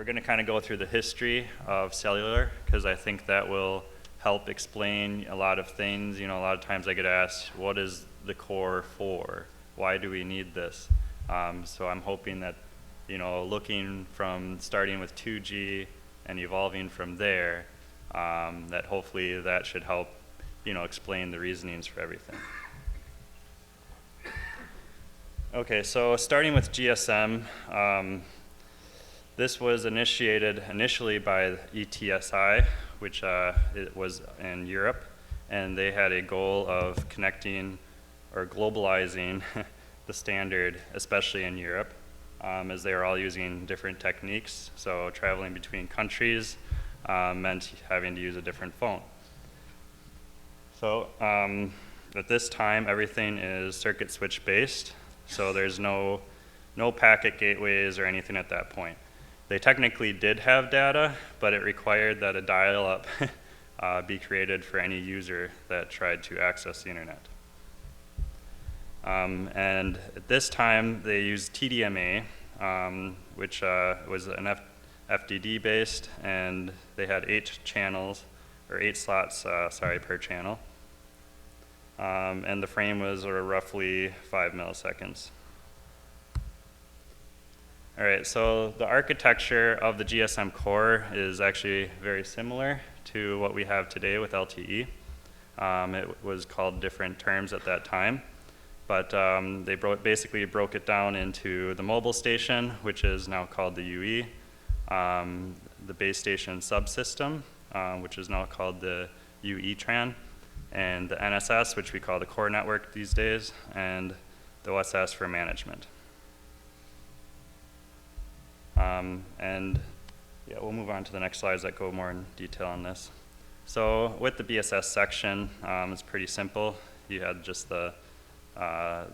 we're going to kind of go through the history of cellular, because I think that will help explain a lot of things. You know, a lot of times I get asked, what is the core for? Why do we need this? So I'm hoping that, you know, looking from starting with 2G and evolving from there, that hopefully that should help, you know, explain the reasonings for everything. Okay, so starting with GSM, this was initiated initially by ETSI, which it was in Europe, and they had a goal of connecting or globalizing the standard, especially in Europe, as they were all using different techniques. So traveling between countries meant having to use a different phone. So at this time, everything is circuit switch based, so there's no packet gateways or anything at that point. They technically did have data, but it required that a dial-up be created for any user that tried to access the internet. And at this time, they used TDMA, which was an FDD based, and they had 8 channels, or 8 slots, per channel. And the frame was roughly 5 milliseconds. All right, so the architecture of the GSM core is actually very similar to what we have today with LTE. It was called different terms at that time, but they basically broke it down into the mobile station, which is now called the UE, the base station subsystem, which is now called the E-UTRAN, and the NSS, which we call the core network these days, and the OSS for management. And yeah, we'll move on to the next slides that go more in detail on this. So with the BSS section, it's pretty simple. You had just the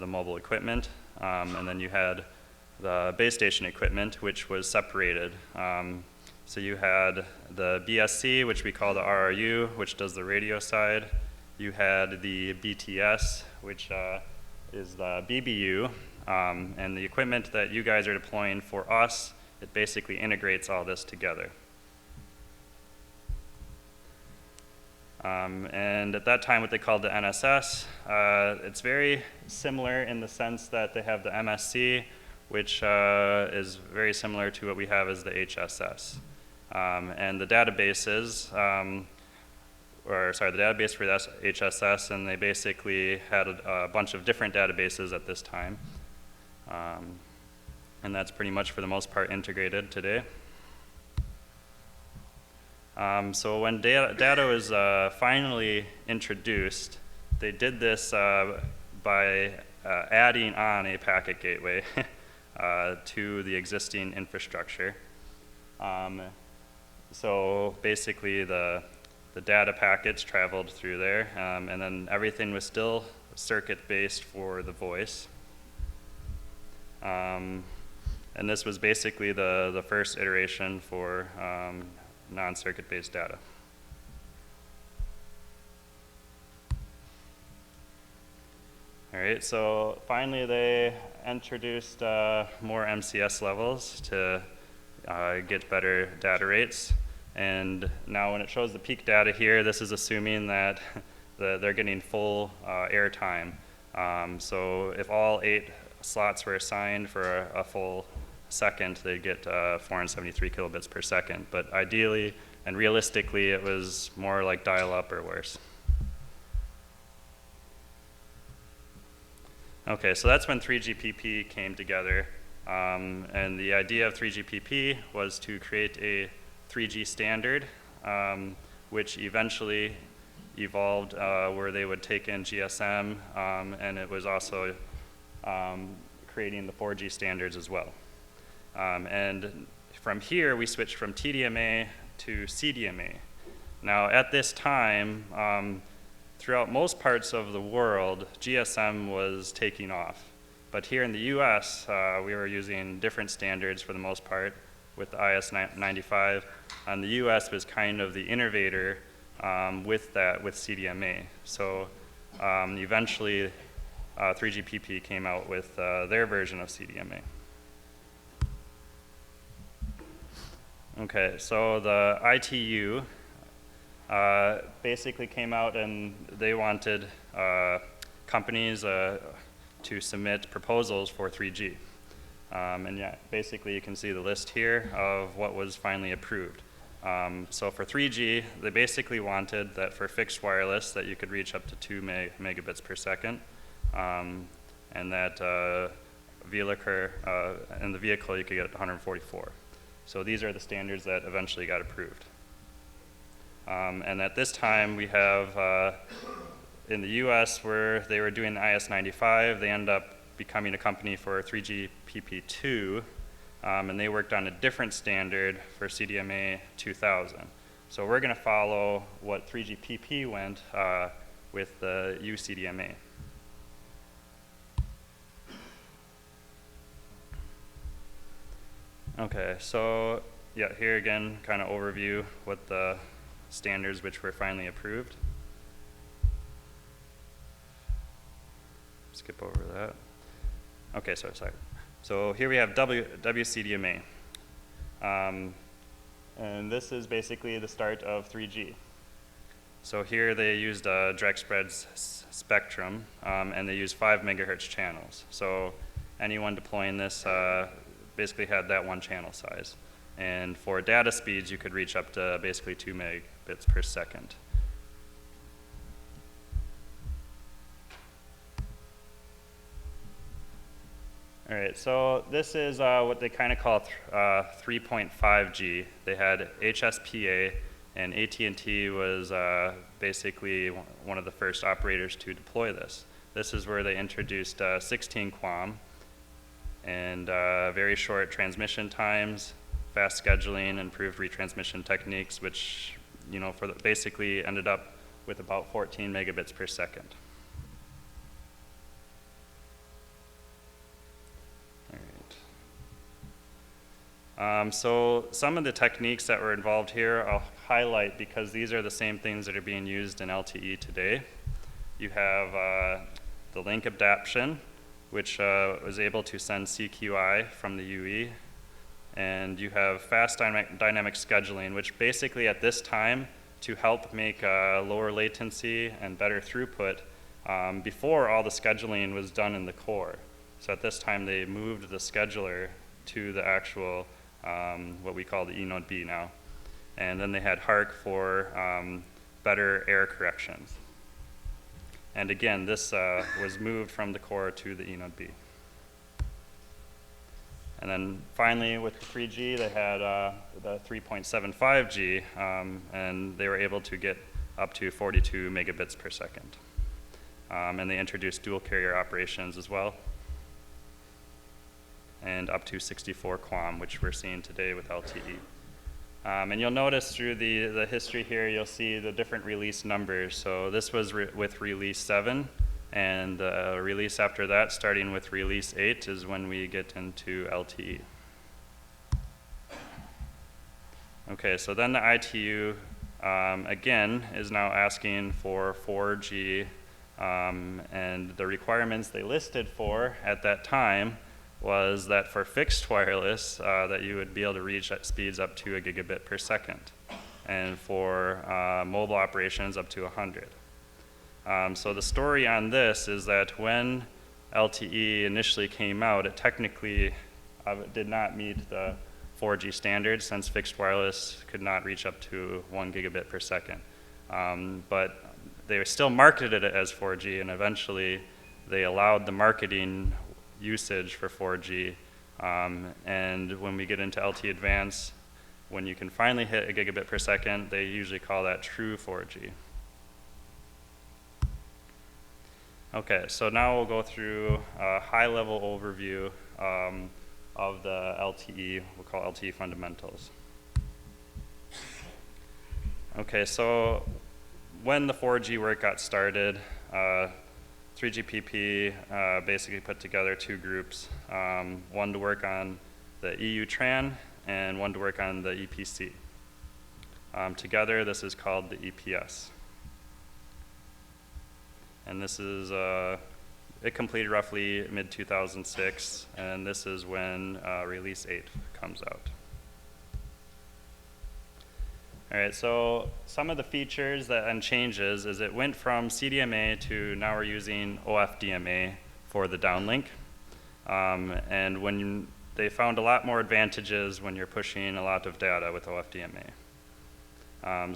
mobile equipment, and then you had the base station equipment, which was separated. So you had the BSC, which we call the RRU, which does the radio side. You had the BTS, which is the BBU, and the equipment that you guys are deploying for us, it basically integrates all this together. And at that time, what they called the NSS, it's very similar in the sense that they have the MSC, which is very similar to what we have as the HSS. And the databases, the database for the HSS, and they basically had a bunch of different databases at this time. And that's pretty much, for the most part, integrated today. So when data was finally introduced, they did this by adding on a packet gateway to the existing infrastructure. So basically, the data packets traveled through there, and then everything was still circuit-based for the voice. And this was basically the first iteration for non-circuit-based data. All right, so finally they introduced more MCS levels to get better data rates. And now when it shows the peak data here, this is assuming that they're getting full airtime. So if all 8 slots were assigned for a full second, they'd get 473 kilobits per second. But ideally and realistically, it was more like dial-up or worse. Okay, so that's when 3GPP came together. And the idea of 3GPP was to create a 3G standard, which eventually evolved where they would take in GSM, and it was also creating the 4G standards as well. And from here, we switched from TDMA to CDMA. Now, at this time, throughout most parts of the world, GSM was taking off. But here in the US, we were using different standards for the most part with the IS-95. And the US was kind of the innovator with CDMA. So eventually, 3GPP came out with their version of CDMA. Okay, so the ITU basically came out and they wanted companies to submit proposals for 3G. And yeah, basically you can see the list here of what was finally approved. So for 3G, they basically wanted that for fixed wireless that you could reach up to 2 megabits per second, and that in the vehicle you could get 144. So these are the standards that eventually got approved. And at this time we have, in the US where they were doing the IS-95, they ended up becoming a company for 3GPP2, and they worked on a different standard for CDMA 2000. So we're going to follow what 3GPP went with the UCDMA. Okay, so yeah, here again, kind of overview what the standards which were finally approved. Skip over that. Okay, sorry. So here we have WCDMA. And this is basically the start of 3G. So here they used direct spread spectrum, and they used 5 megahertz channels. So anyone deploying this basically had that one channel size. And for data speeds, you could reach up to basically 2 megabits per second. All right, so this is what they kind of call 3.5G. They had HSPA, and AT&T was basically one of the first operators to deploy this. This is where they introduced 16 QAM and very short transmission times, fast scheduling, improved retransmission techniques, which basically ended up with about 14 megabits per second. So some of the techniques that were involved here I'll highlight because these are the same things that are being used in LTE today. You have the link adaptation, which was able to send CQI from the UE. And you have fast dynamic scheduling, which basically at this time, to help make lower latency and better throughput, before all the scheduling was done in the core. So at this time, they moved the scheduler to the actual, what we call the eNode B now. And then they had HARC for better error corrections. And again, this was moved from the core to the eNode B. And then finally, with the 3G, they had the 3.75G, and they were able to get up to 42 megabits per second. And they introduced dual carrier operations as well, and up to 64 QAM, which we're seeing today with LTE. And you'll notice through the history here, you'll see the different release numbers. So this was with release 7. And release after that, starting with release 8, is when we get into LTE. Okay, so then the ITU, again, is now asking for 4G, and the requirements they listed for at that time was that for fixed wireless, that you would be able to reach at speeds up to 1 gigabit per second, and for mobile operations up to 100. So the story on this is that when LTE initially came out, it technically did not meet the 4G standards, since fixed wireless could not reach up to 1 gigabit per second. But they still marketed it as 4G, and eventually they allowed the marketing usage for 4G. And when we get into LTE Advanced, when you can finally hit 1 gigabit per second, they usually call that true 4G. Okay, so now we'll go through a high-level overview of the LTE, we'll call LTE fundamentals. Okay, so when the 4G work got started, 3GPP basically put together 2 groups, one to work on the E-UTRAN and one to work on the EPC. Together, this is called the EPS. And this is, it completed roughly mid-2006, and this is when release 8 comes out. All right, so some of the features and changes is it went from CDMA to now we're using OFDMA for the downlink. And when they found a lot more advantages when you're pushing a lot of data with OFDMA.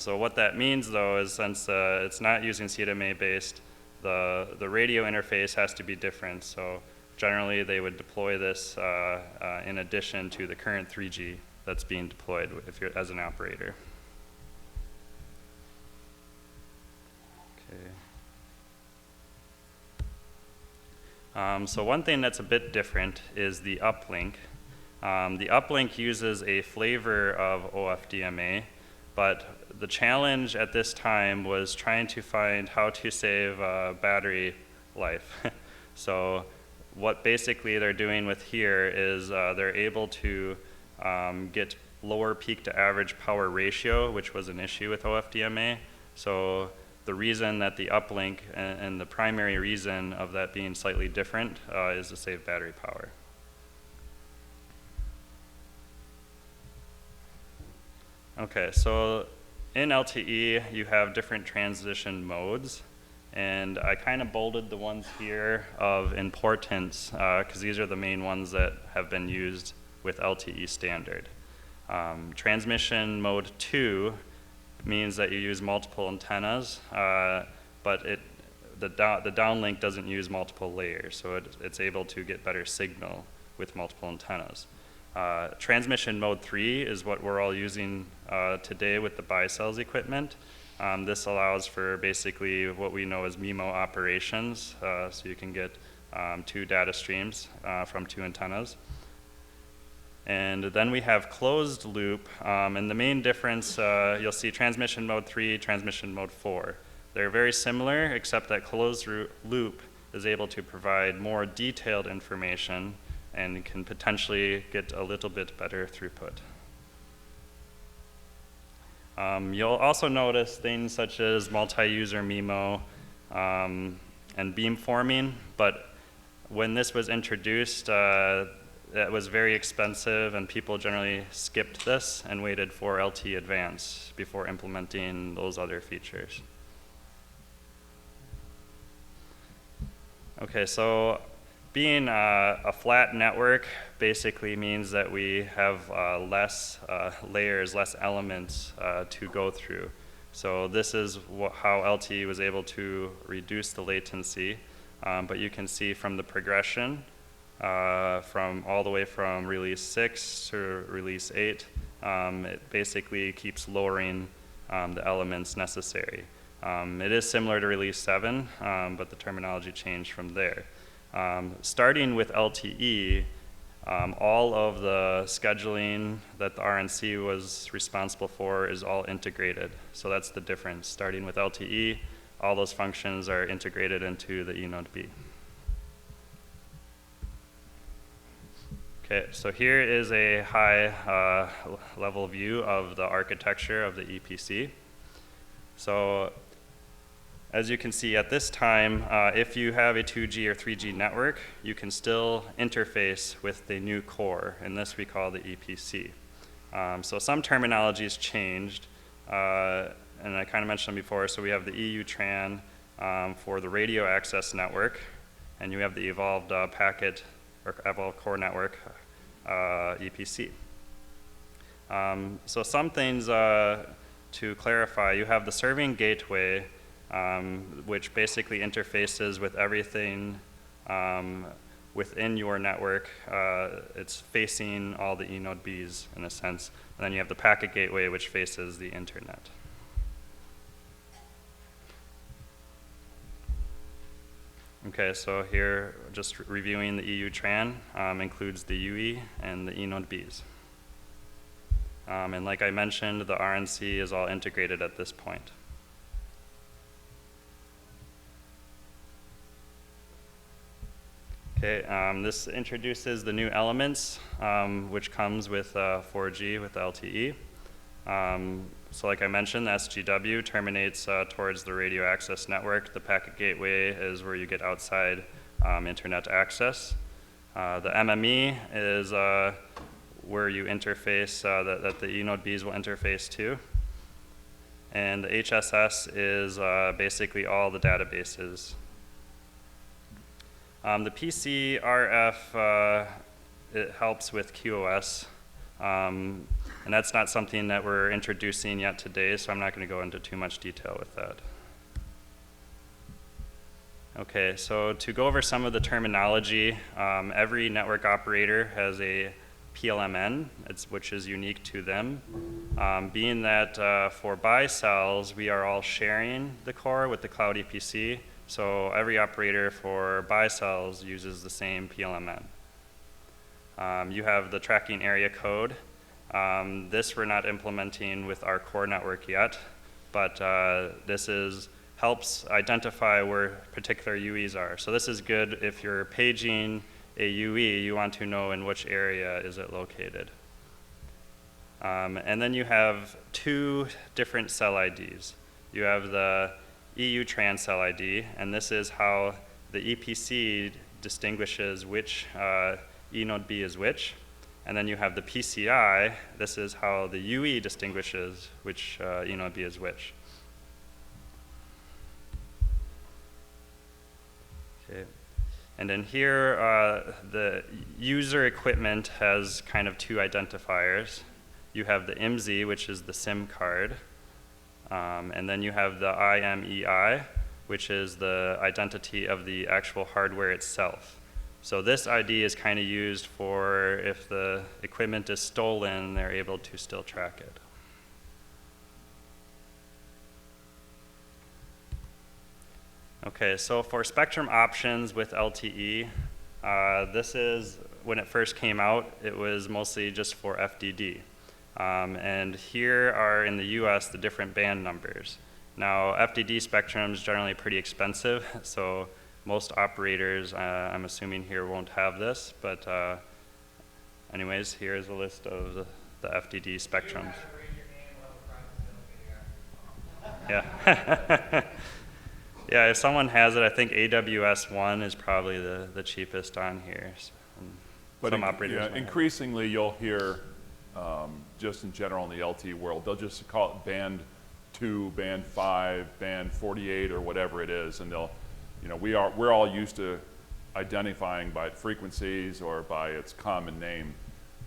So what that means though is since it's not using CDMA based, the radio interface has to be different. So generally they would deploy this in addition to the current 3G that's being deployed if you're as an operator. So one thing that's a bit different is the uplink. The uplink uses a flavor of OFDMA, but the challenge at this time was trying to find how to save battery life. So what basically they're doing with here is they're able to get lower peak to average power ratio, which was an issue with OFDMA. So the reason that the uplink and the primary reason of that being slightly different is to save battery power. Okay, so in LTE you have different transition modes, and I kind of bolded the ones here of importance because these are the main ones that have been used with LTE standard. Transmission mode 2 means that you use multiple antennas, but the downlink doesn't use multiple layers, so it's able to get better signal with multiple antennas. Transmission mode 3 is what we're all using today with the Baicells equipment. This allows for basically what we know as MIMO operations, so you can get 2 data streams from 2 antennas. And then we have closed loop, and the main difference, you'll see transmission mode 3, transmission mode 4. They're very similar, except that closed loop is able to provide more detailed information and can potentially get a little bit better throughput. You'll also notice things such as multi-user MIMO and beamforming, but when this was introduced, it was very expensive and people generally skipped this and waited for LTE Advanced before implementing those other features. Okay, so being a flat network basically means that we have less layers, less elements to go through. So this is how LTE was able to reduce the latency, but you can see from the progression from all the way from release 6 to release 8, it basically keeps lowering the elements necessary. It is similar to release 7, but the terminology changed from there. Starting with LTE, all of the scheduling that the RNC was responsible for is all integrated. So that's the difference. Starting with LTE, all those functions are integrated into the eNode B. Okay, so here is a high level view of the architecture of the EPC. So as you can see at this time, if you have a 2G or 3G network, you can still interface with the new core, and this we call the EPC. So some terminology has changed, and I kind of mentioned them before. So we have the E-UTRAN for the radio access network, and you have the evolved packet or evolved core network, EPC. So some things to clarify, you have the serving gateway, which basically interfaces with everything within your network. It's facing all the eNode Bs in a sense. And then you have the packet gateway, which faces the internet. Okay, so here, just reviewing the E-UTRAN includes the UE and the eNode Bs. And like I mentioned, the RNC is all integrated at this point. Okay, this introduces the new elements, which comes with 4G with LTE. So like I mentioned, the SGW terminates towards the radio access network. The packet gateway is where you get outside internet access. The MME is where you interface, that the eNode Bs will interface to. And the HSS is basically all the databases. The PCRF, it helps with QoS. And that's not something that we're introducing yet today, so I'm not going to go into too much detail with that. Okay, so to go over some of the terminology, every network operator has a PLMN, which is unique to them. Being that for Baicells, we are all sharing the core with the cloud EPC, so every operator for Baicells uses the same PLMN. You have the tracking area code. This we're not implementing with our core network yet, but this helps identify where particular UEs are. So this is good if you're paging a UE, you want to know in which area is it located. And then you have two different cell IDs. You have the E-UTRAN cell ID, and this is how the EPC distinguishes which E node B is which. And then you have the PCI, this is how the UE distinguishes which E node B is which. Okay. And then here, the user equipment has kind of two identifiers. You have the IMSI, which is the SIM card, and then you have the IMEI, which is the identity of the actual hardware itself. So this ID is kind of used for if the equipment is stolen, they're able to still track it. Okay, so for spectrum options with LTE, this is, when it first came out, it was mostly just for FDD. And here are, in the US, the different band numbers. Now, FDD spectrum is generally pretty expensive, so most operators, I'm assuming here, won't have this, but anyways, here's a list of the FDD spectrums. Yeah. Yeah, if someone has it, I think AWS-1 is probably the cheapest on here. So, but some operators increasingly, you'll hear, just in general in the LTE world, they'll just call it band 2, band 5, band 48, or whatever it is, and they'll, we're all used to identifying by frequencies or by its common name,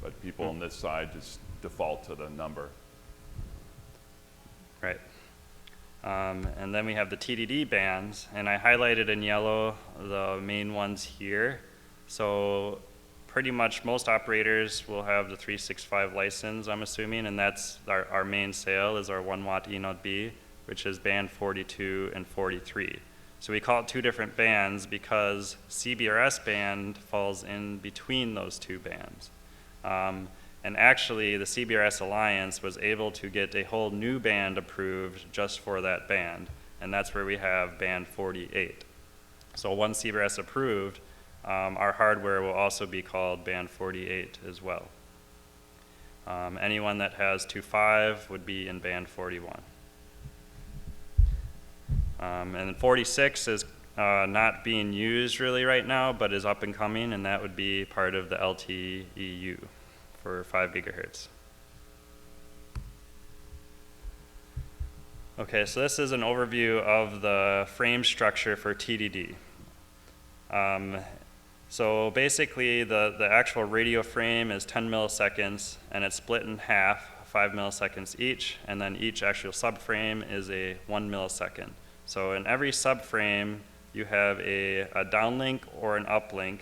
but people on this side just default to the number. Right. And then we have the TDD bands, and I highlighted in yellow the main ones here. So pretty much most operators will have the 365 license, I'm assuming, and that's our main sale is our 1 watt E node B, which is band 42 and 43. So we call it two different bands because CBRS band falls in between those two bands. And actually, the CBRS Alliance was able to get a whole new band approved just for that band, and that's where we have band 48. So once CBRS approved, our hardware will also be called band 48 as well. Anyone that has 2.5 would be in band 41. And then 46 is not being used really right now, but is up and coming, and that would be part of the LTE EU. For 5 gigahertz. Okay, so this is an overview of the frame structure for TDD. So basically, the actual radio frame is 10 milliseconds, and it's split in half, 5 milliseconds each, and then each actual subframe is a 1 millisecond. So in every subframe, you have a downlink or an uplink.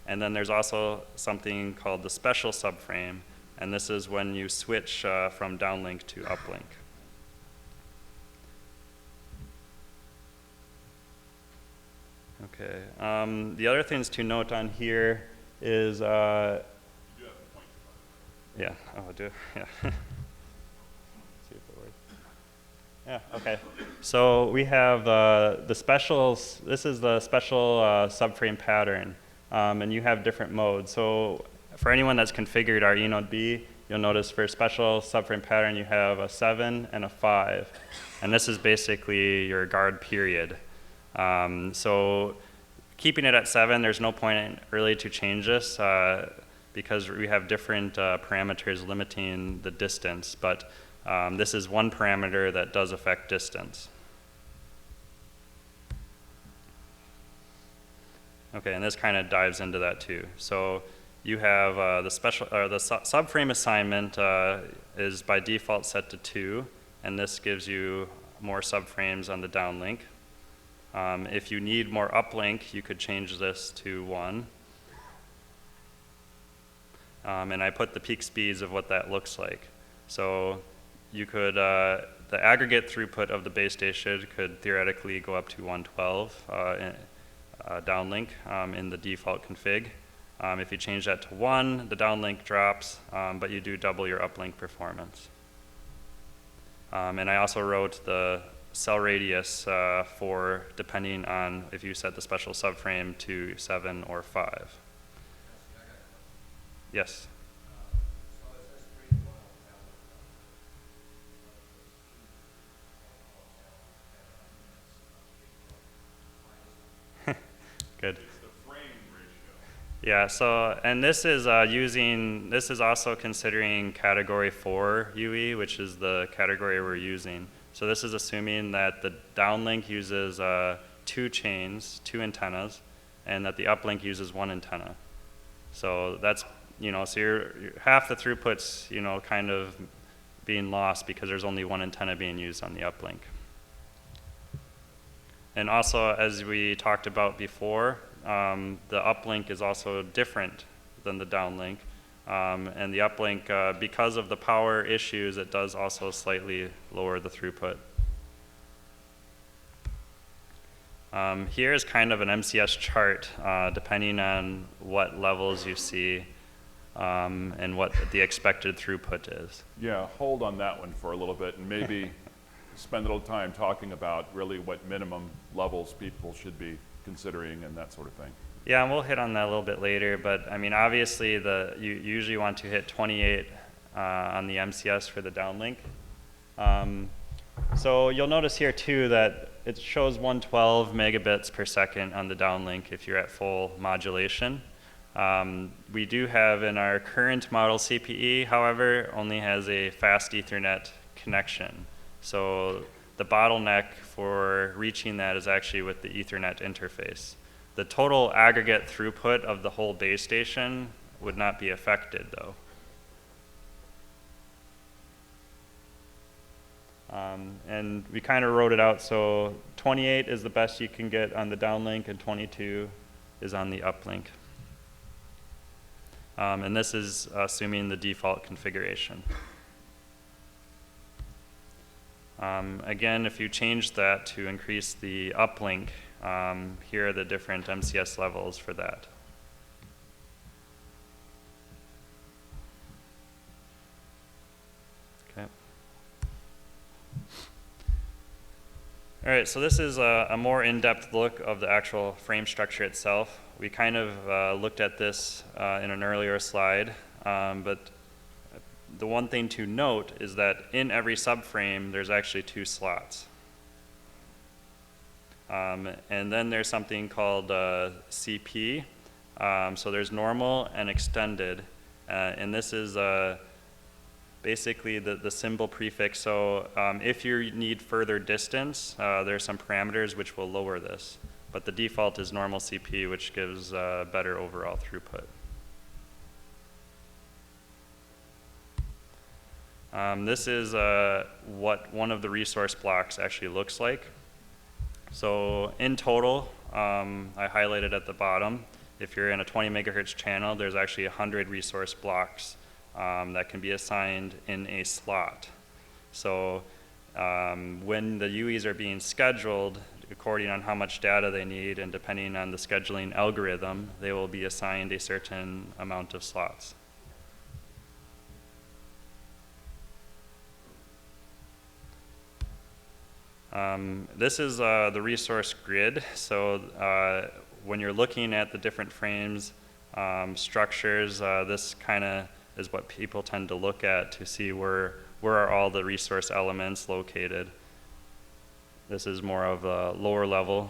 And then there's also something called the special subframe, and this is when you switch from downlink to uplink. Okay. The other things to note on here is, yeah. Oh, I do. Yeah. See if it works. Yeah. Okay. So we have the specials. This is the special subframe pattern. And you have different modes. So for anyone that's configured our E node B, you'll notice for special subframe pattern, you have a 7 and a 5. And this is basically your guard period. So keeping it at 7, there's no point really to change this because we have different parameters limiting the distance. But This is one parameter that does affect distance. Okay, and this kind of dives into that too. So you have the subframe assignment is by default set to 2, and this gives you more subframes on the downlink. If you need more uplink, you could change this to 1. And I put the peak speeds of what that looks like. So you could, the aggregate throughput of the base station could theoretically go up to 112 downlink in the default config. If you change that to 1, the downlink drops, but you do double your uplink performance. And I also wrote the cell radius for depending on if you set the special subframe to 7 or 5. Yes. Good. It's the frame ratio. Yeah, so, and this is this is also considering category 4 UE, which is the category we're using. So this is assuming that the downlink uses 2 chains, 2 antennas, and that the uplink uses 1 antenna. So that's, so you're half the throughput's, kind of being lost because there's only 1 antenna being used on the uplink. And also, as we talked about before, the uplink is also different than the downlink. And the uplink, because of the power issues, it does also slightly lower the throughput. Here is kind of an MCS chart, depending on what levels you see and what the expected throughput is. Yeah, hold on that one for a little bit and maybe spend a little time talking about really what minimum levels people should be considering and that sort of thing. Yeah, and we'll hit on that a little bit later, but I mean, obviously you usually want to hit 28 on the MCS for the downlink. So you'll notice here too that it shows 112 megabits per second on the downlink if you're at full modulation. We do have in our current model CPE, however, only has a fast Ethernet connection. So the bottleneck for reaching that is actually with the Ethernet interface. The total aggregate throughput of the whole base station would not be affected though. And we kind of wrote it out, so 28 is the best you can get on the downlink and 22 is on the uplink. And this is assuming the default configuration. Again, if you change that to increase the uplink, here are the different MCS levels for that. Okay. All right, so this is a more in-depth look of the actual frame structure itself. We kind of looked at this in an earlier slide, but the one thing to note is that in every subframe, there's actually 2 slots. And then there's something called CP. So there's normal and extended. And this is basically the symbol prefix. So if you need further distance, there's some parameters which will lower this. But the default is normal CP, which gives better overall throughput. This is what one of the resource blocks actually looks like. So in total, I highlighted at the bottom, if you're in a 20 megahertz channel, there's actually 100 resource blocks that can be assigned in a slot. So when the UEs are being scheduled, according on how much data they need and depending on the scheduling algorithm, they will be assigned a certain amount of slots. This is the resource grid. So when you're looking at the different frames, structures, this kind of is what people tend to look at to see where are all the resource elements located. This is more of a lower level.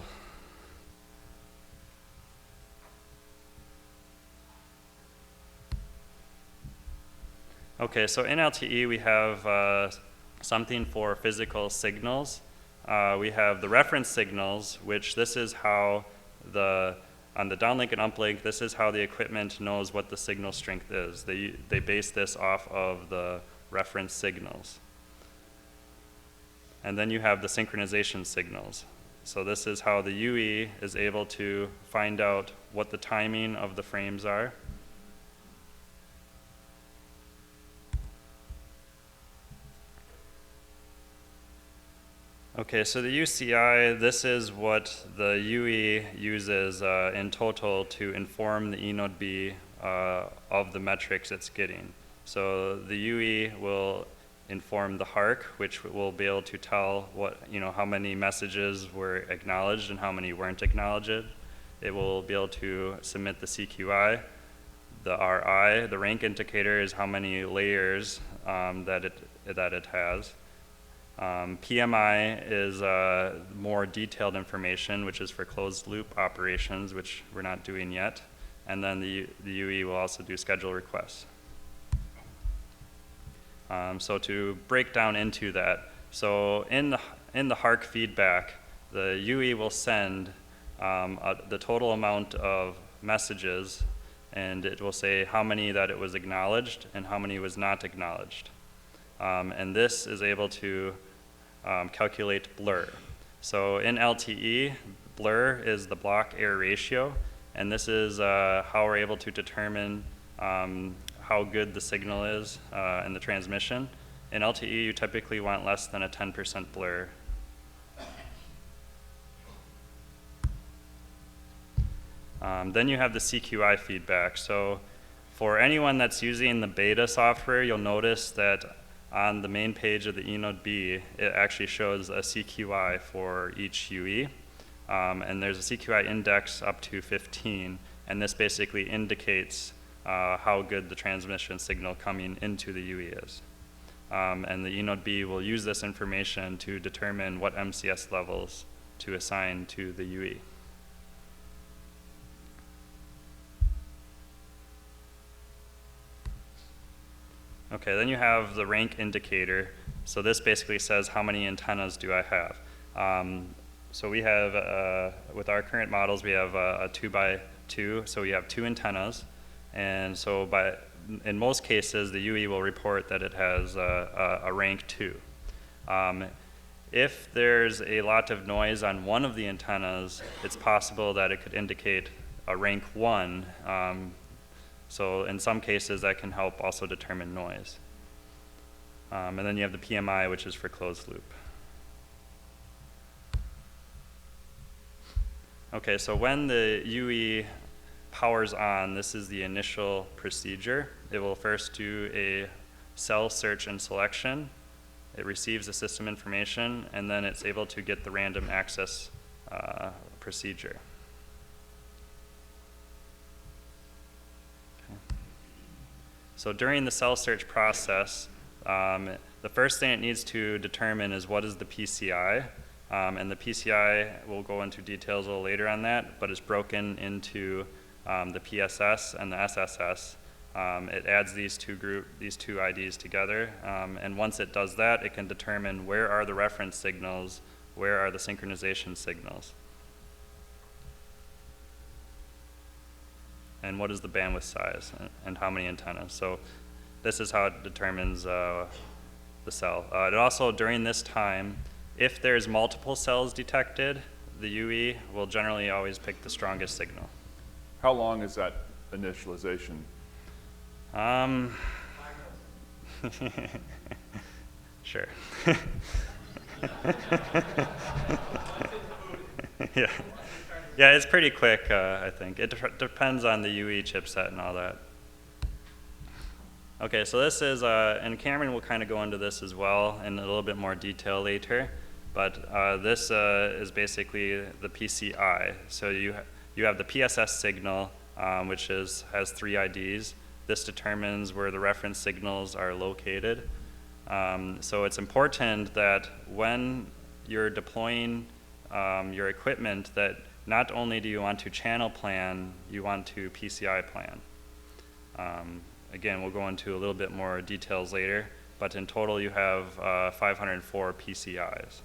Okay, so in LTE we have something for physical signals. We have the reference signals, which this is how on the downlink and uplink, this is how the equipment knows what the signal strength is. They base this off of the reference signals. And then you have the synchronization signals. So this is how the UE is able to find out what the timing of the frames are. Okay, so the UCI, this is what the UE uses in total to inform the eNode B of the metrics it's getting. So the UE will inform the HARC, which will be able to tell how many messages were acknowledged and how many weren't acknowledged. It will be able to submit the CQI. The RI, the rank indicator, is how many layers that it has. PMI is more detailed information, which is for closed loop operations, which we're not doing yet. And then the UE will also do schedule requests. So to break down into that, so in the HARC feedback, the UE will send the total amount of messages, and it will say how many that it was acknowledged and how many was not acknowledged. And this is able to calculate blur. So in LTE, blur is the block error ratio, and this is how we're able to determine how good the signal is in the transmission. In LTE, you typically want less than a 10% blur. Then you have the CQI feedback. So for anyone that's using the beta software, you'll notice that on the main page of the eNode B, it actually shows a CQI for each UE. And there's a CQI index up to 15, and this basically indicates how good the transmission signal coming into the UE is. And the eNode B will use this information to determine what MCS levels to assign to the UE. Okay, then you have the rank indicator. So this basically says how many antennas do I have. So we have, with our current models, we have a 2x2, so we have 2 antennas. And so in most cases, the UE will report that it has a rank 2. If there's a lot of noise on one of the antennas, it's possible that it could indicate a rank 1. So in some cases, that can help also determine noise. And then you have the PMI, which is for closed loop. Okay, so when the UE powers on, this is the initial procedure. It will first do a cell search and selection. It receives the system information, and then it's able to get the random access procedure. So during the cell search process, the first thing it needs to determine is what is the PCI. And the PCI, we'll go into details a little later on that, but it's broken into the PSS and the SSS. It adds these two IDs together. And once it does that, it can determine where are the reference signals, where are the synchronization signals, and what is the bandwidth size, and how many antennas. So this is how it determines the cell. It also, during this time, if there's multiple cells detected, the UE will generally always pick the strongest signal. How long is that initialization? Sure. Yeah. Yeah, it's pretty quick, I think. It depends on the UE chipset and all that. Okay, so this is, and Cameron will kind of go into this as well in a little bit more detail later, but this is basically the PCI. So you have the PSS signal, which has 3 IDs. This determines where the reference signals are located. So it's important that when you're deploying your equipment, that not only do you want to channel plan, you want to PCI plan. Again, we'll go into a little bit more details later. but in total you have 504 PCIs.